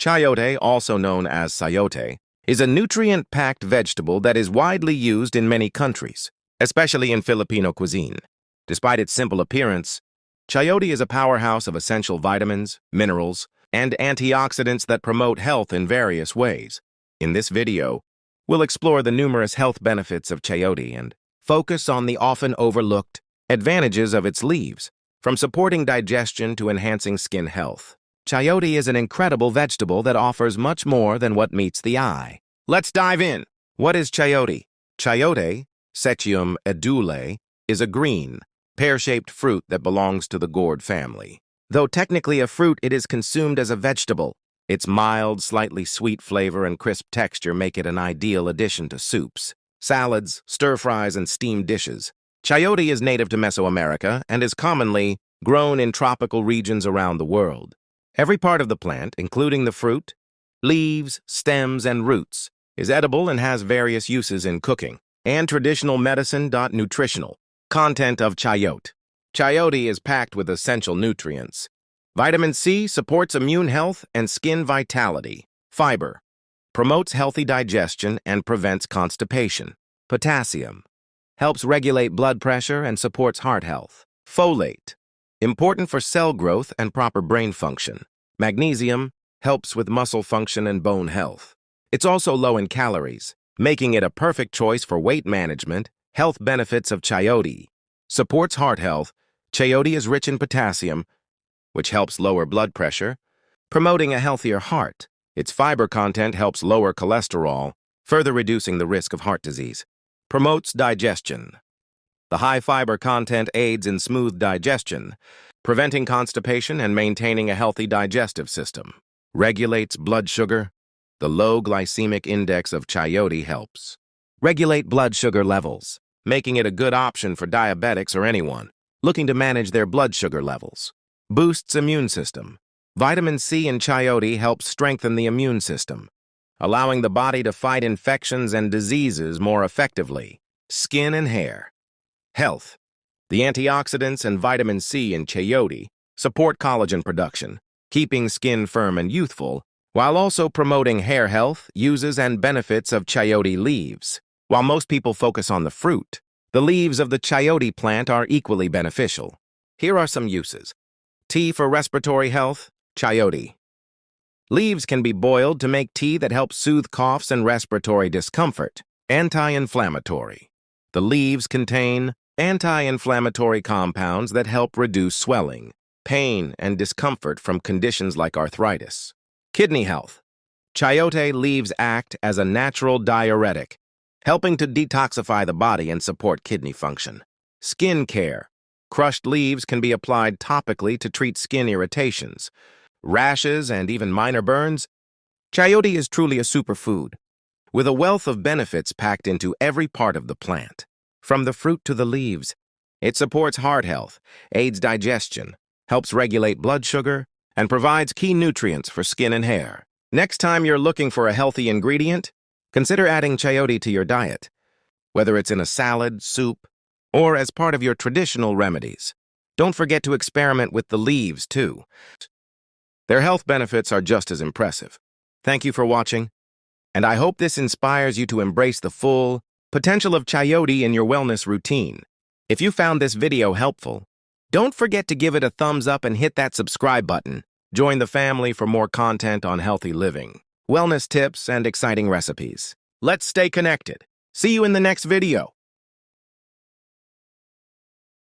Chayote, also known as sayote, is a nutrient-packed vegetable that is widely used in many countries, especially in Filipino cuisine. Despite its simple appearance, chayote is a powerhouse of essential vitamins, minerals, and antioxidants that promote health in various ways. In this video, we'll explore the numerous health benefits of chayote and focus on the often overlooked advantages of its leaves, from supporting digestion to enhancing skin health. Chayote is an incredible vegetable that offers much more than what meets the eye. Let's dive in. What is chayote? Chayote, Sechium edule, is a green, pear-shaped fruit that belongs to the gourd family. Though technically a fruit, it is consumed as a vegetable. Its mild, slightly sweet flavor and crisp texture make it an ideal addition to soups, salads, stir-fries, and steamed dishes. Chayote is native to Mesoamerica and is commonly grown in tropical regions around the world. Every part of the plant, including the fruit, leaves, stems, and roots, is edible and has various uses in cooking and traditional medicine. Nutritional content of chayote. Chayote is packed with essential nutrients. Vitamin C supports immune health and skin vitality. Fiber promotes healthy digestion and prevents constipation. Potassium helps regulate blood pressure and supports heart health. Folate, important for cell growth and proper brain function. Magnesium helps with muscle function and bone health. It's also low in calories, making it a perfect choice for weight management. Health benefits of chayote. Supports heart health. Chayote is rich in potassium, which helps lower blood pressure, promoting a healthier heart. Its fiber content helps lower cholesterol, further reducing the risk of heart disease. Promotes digestion. The high fiber content aids in smooth digestion, preventing constipation and maintaining a healthy digestive system. Regulates blood sugar. The low glycemic index of chayote helps regulate blood sugar levels, making it a good option for diabetics or anyone looking to manage their blood sugar levels. Boosts immune system. Vitamin C in chayote helps strengthen the immune system, allowing the body to fight infections and diseases more effectively. Skin and hair. Health. The antioxidants and vitamin C in chayote support collagen production, keeping skin firm and youthful, while also promoting hair health. Uses and benefits of chayote leaves. While most people focus on the fruit, the leaves of the chayote plant are equally beneficial. Here are some uses. Tea for respiratory health. Chayote leaves can be boiled to make tea that helps soothe coughs and respiratory discomfort. Anti-inflammatory. The leaves contain anti-inflammatory compounds that help reduce swelling, pain, and discomfort from conditions like arthritis. Kidney health. Chayote leaves act as a natural diuretic, helping to detoxify the body and support kidney function. Skin care. Crushed leaves can be applied topically to treat skin irritations, rashes, and even minor burns. Chayote is truly a superfood, with a wealth of benefits packed into every part of the plant. From the fruit to the leaves, it supports heart health, aids digestion, helps regulate blood sugar, and provides key nutrients for skin and hair. Next time you're looking for a healthy ingredient, consider adding chayote to your diet, whether it's in a salad, soup, or as part of your traditional remedies. Don't forget to experiment with the leaves, too. Their health benefits are just as impressive. Thank you for watching, and I hope this inspires you to embrace the full potential of chayote in your wellness routine. If you found this video helpful, don't forget to give it a thumbs up and hit that subscribe button. Join the family for more content on healthy living, wellness tips, and exciting recipes. Let's stay connected. See you in the next video.